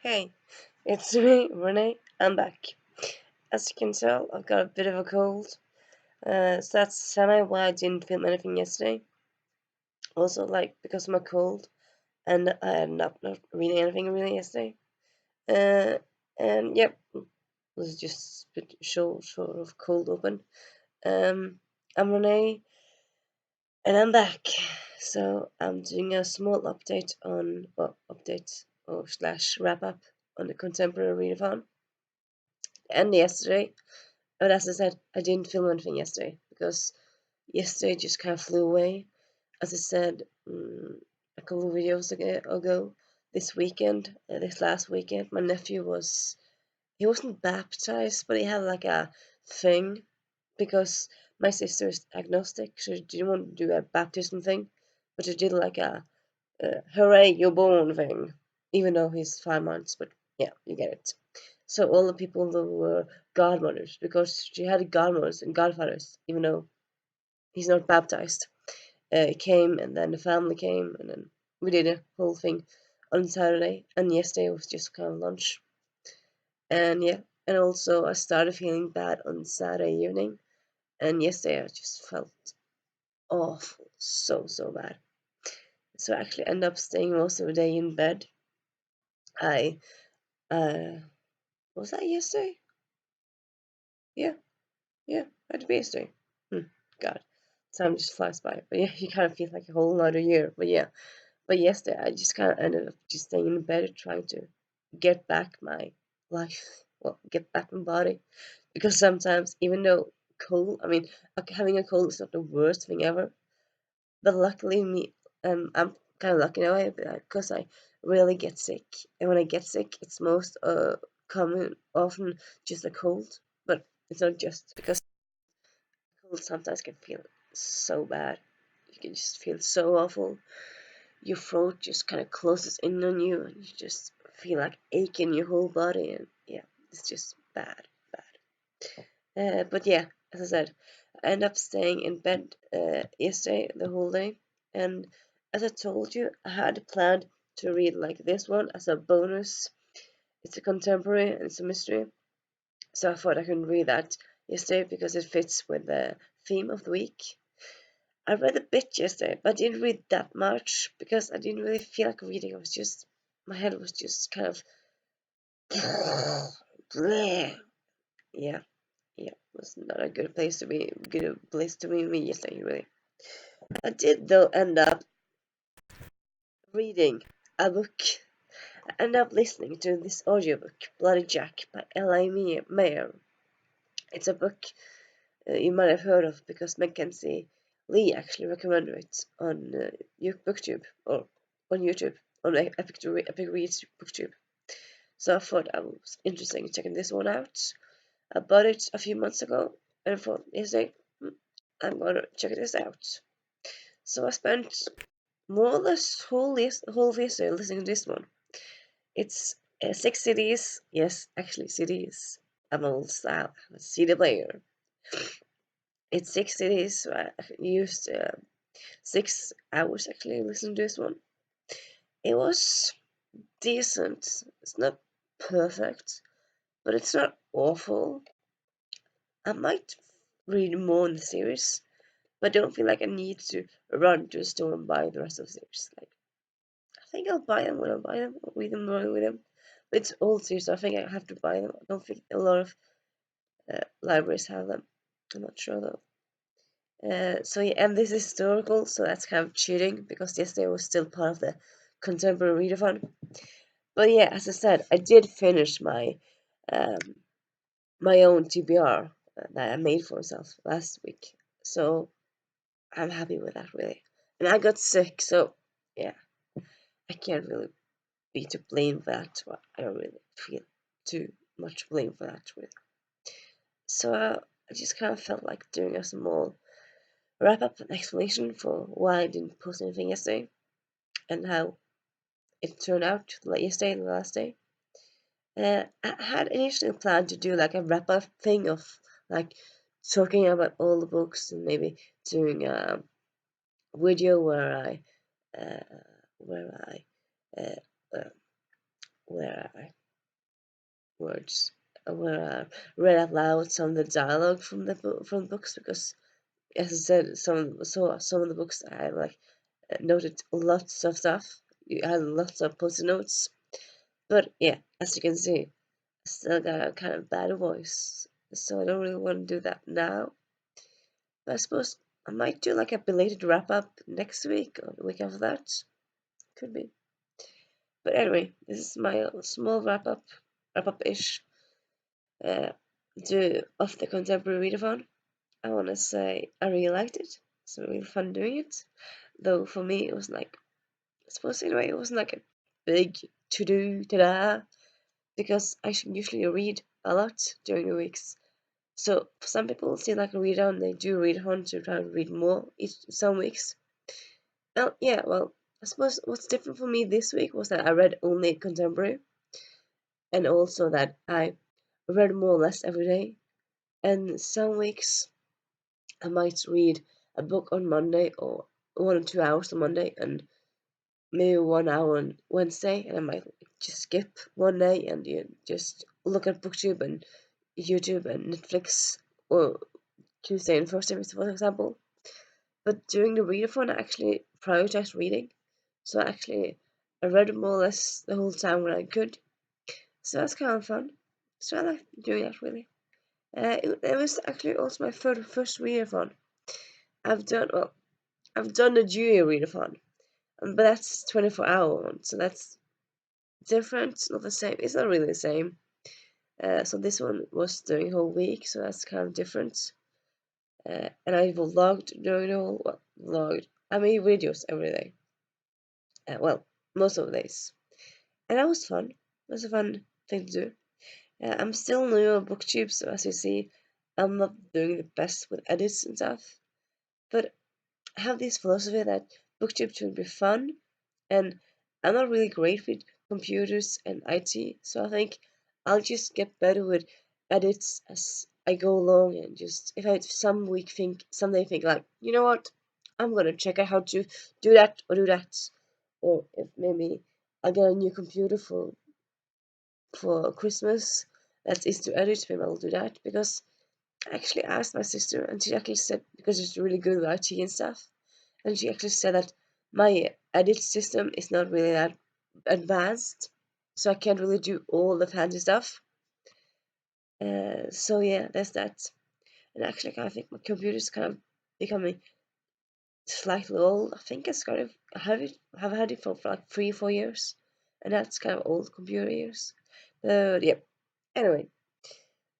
Hey, it's me, Renee. I'm back. As you can tell, I've got a bit of a cold. So that's semi why I didn't film anything yesterday. Also, because of my cold, and I ended up not reading anything really yesterday. Uh, and yep, it was just a bit short of cold open. Um, I'm Renee, and I'm back. So I'm doing a small update update or slash wrap up on the contemporary readathon. And yesterday, but as I said, I didn't film anything yesterday because yesterday just kind of flew away. As I said a couple of videos ago, this last weekend, my nephew he wasn't baptized, but he had like a thing because my sister is agnostic, so she didn't want to do a baptism thing, but she did like a hooray, you're born thing, even though he's 5 months, but yeah, you get it. So all the people that were godmothers, because she had godmothers and godfathers, even though he's not baptized, came, and then the family came, and then we did a whole thing on Saturday, and yesterday was just kind of lunch, and yeah, and also I started feeling bad on Saturday evening, and yesterday I just felt awful, so bad. So I actually ended up staying most of the day in bed. I was that yesterday? Yeah, yeah, that'd be yesterday. God, time just flies by. But yeah, you kind of feel like a whole another year. But yeah, but yesterday I just kind of ended up just staying in bed trying to get back my life, well, get back my body. Because sometimes, even though cold, I mean, having a cold is not the worst thing ever. But luckily, I'm kind of lucky in a way because I rarely get sick. And when I get sick, it's most common, often just a cold. But it's not just because cold sometimes can feel so bad. You can just feel so awful. Your throat just kind of closes in on you, and you just feel like ache in your whole body. And yeah, it's just bad, bad. But yeah, as I said, I ended up staying in bed yesterday the whole day. And as I told you, I had planned to read like this one as a bonus. It's a contemporary and it's a mystery. So I thought I could read that yesterday because it fits with the theme of the week. I read a bit yesterday, but I didn't read that much because I didn't really feel like reading. My head was just kind of, yeah, yeah, it was not a good place to be, me yesterday, really. I did though end up reading a book. I ended up listening to this audiobook, Bloody Jack by L.A. Mayer. It's a book you might have heard of because Mackenzie Lee actually recommended it on BookTube or on YouTube on Epic Reads BookTube. So I thought it was interesting checking this one out. I bought it a few months ago and I thought yesterday I'm gonna check this out. So I spent more or less whole yesterday listening to this one. It's 6 CDs. Yes, actually CDs. I'm old style. I'm a CD player. It's 6 CDs. So I used 6 hours actually listening to this one. It was decent. It's not perfect, but it's not awful. I might read more in the series, but I don't feel like I need to run to a store and buy the rest of the series. Like, I think I'll buy them when I buy them, I'll read them when with them. But it's old series, so I think I have to buy them. I don't think a lot of libraries have them. I'm not sure though. So yeah, and this is historical, so that's kind of cheating because yesterday was still part of the contemporary readathon. But yeah, as I said, I did finish um, my own TBR that I made for myself last week. So I'm happy with that really. And I got sick, so yeah, I can't really be to blame for that. Well, I don't really feel too much blame for that really. So I just kind of felt like doing a small wrap up and explanation for why I didn't post anything yesterday and how it turned out like yesterday, the last day. I had initially planned to do like a wrap up thing of like talking about all the books and maybe doing a video uh, where I uh, where I words were read out loud, some of the dialogue from from the books, because as I said, some of the books I like noted lots of stuff. You had lots of post notes, but yeah, as you can see, I still got a kind of bad voice, so I don't really want to do that now. But I suppose I might do like a belated wrap up next week or the week after that. Could be. But anyway, this is my small wrap up ish, uh, of the contemporary readathon. I want to say I really liked it. It's really fun doing it. Though for me, it was like, I suppose in a way, it wasn't like a big to do, ta-da, because I usually read a lot during the weeks. So for some people, see like a read on, they do read on to try and read more some weeks. Oh yeah, well, I suppose what's different for me this week was that I read only contemporary, and also that I read more or less every day. And some weeks I might read a book on Monday or 1 or 2 hours on Monday, and maybe 1 hour on Wednesday, and I might just skip one day and just look at BookTube and YouTube and Netflix, or Tuesday and Thursday, for example. But during the readathon, I actually prioritized reading, so I read more or less the whole time when I could. So that's kind of fun. So I like doing that really. It was actually also my first readathon. I've done the junior readathon, but that's 24-hour one, so that's different, not the same. It's not really the same. So this one was during the whole week, so that's kind of different. And I vlogged during the whole, well, vlogged. I made videos every day. Well, most of the days, and that was fun. It was a fun thing to do. I'm still new on BookTube, so as you see, I'm not doing the best with edits and stuff. But I have this philosophy that BookTube should be fun, and I'm not really great with computers and IT, so I think I'll just get better with edits as I go along, and just if I someday think like, you know what, I'm gonna check out how to do that or do that, or if maybe I get a new computer for Christmas that's easy to edit, maybe I'll do that, because I actually asked my sister, and she actually said, because she's really good with IT and stuff, and she actually said that my edit system is not really that advanced, so I can't really do all the fancy stuff. So yeah, there's that. And actually, I think my computer's kind of becoming slightly old. I think it's kind of have had it for like 3 or 4 years, and that's kind of old computer years. But yeah, anyway,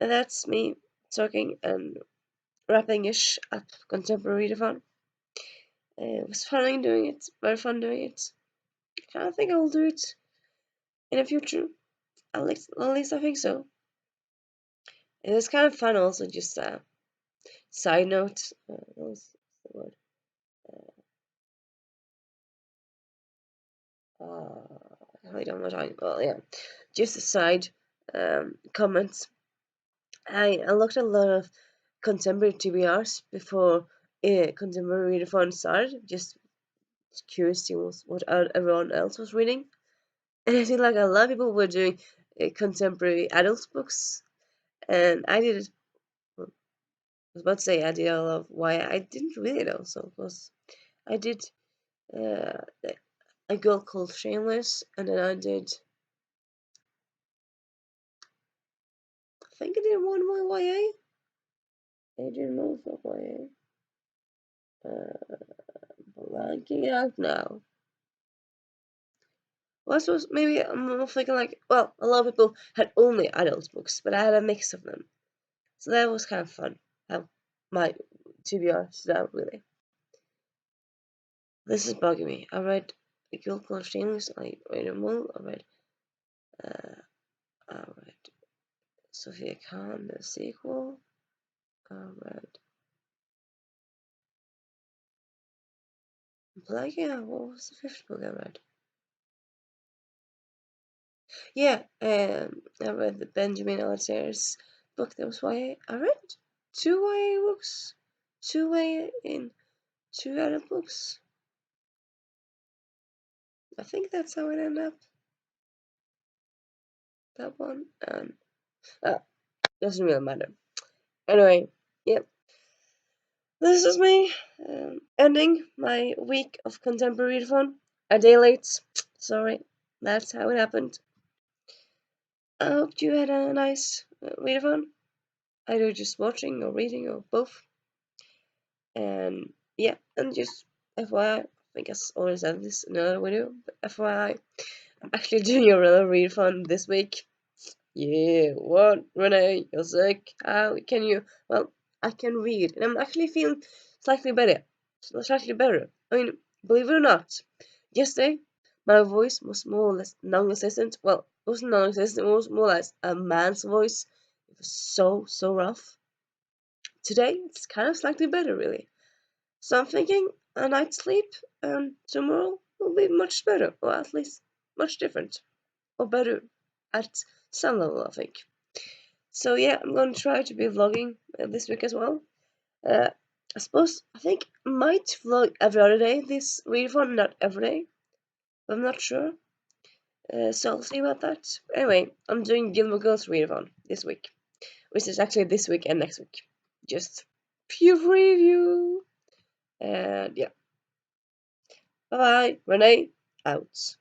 and that's me talking and wrapping ish up contemporary readathon. It was fun doing it, very fun doing it. I think I will do it in the future. At least I think so. It was kind of fun also, just a side note. What was the word? I don't know what I'm talking about. Yeah, just a side comment. I looked at a lot of contemporary TBRs before contemporary readathon started. Just curious to see what everyone else was reading. And I think like a lot of people were doing contemporary adult books, and I did. Well, I was about to say I did a lot of why I didn't really know. So of course I did uh, a girl called Shameless, and then I did. I think I did one more YA. Adrian Rose of YA. Blanking out now. Well, I suppose maybe I'm thinking like, well, a lot of people had only adult books, but I had a mix of them. So that was kind of fun. How my TBR stood out really. This is bugging me. I read A Girl Called Shameless, I read a Mole, uh, I read Sophia Khan, the sequel, I read blanking out, what was the fifth book I read? Yeah, I read the Benjamin Alexander's book that was YA. I read two YA books, two YA in two adult books. I think that's how it ended up. That one, and Doesn't really matter. Anyway, yeah, this is me ending my week of contemporary readathon. A day late. Sorry, that's how it happened. I hope you had a nice readathon, either just watching or reading or both. And yeah, and just FYI, I guess I already said this in another video, but FYI, I'm actually doing a real readathon this week. Yeah, what? Renee, you're sick. How can you? Well, I can read, and I'm actually feeling slightly better. Slightly better. I mean, believe it or not, yesterday my voice was more or less non-existent. Well, it wasn't non-existent. It was more or less a man's voice. It was so rough. Today it's kind of slightly better, really. So I'm thinking a night's sleep, and tomorrow will be much better, or at least much different, or better at some level, I think. So yeah, I'm gonna try to be vlogging this week as well. Uh, I think I might vlog every other day this readathon, not every day. I'm not sure. So I'll see about that. Anyway, I'm doing Gilmore Girls readathon this week, which is actually this week and next week. Just pure preview. And yeah, bye bye. Renee out.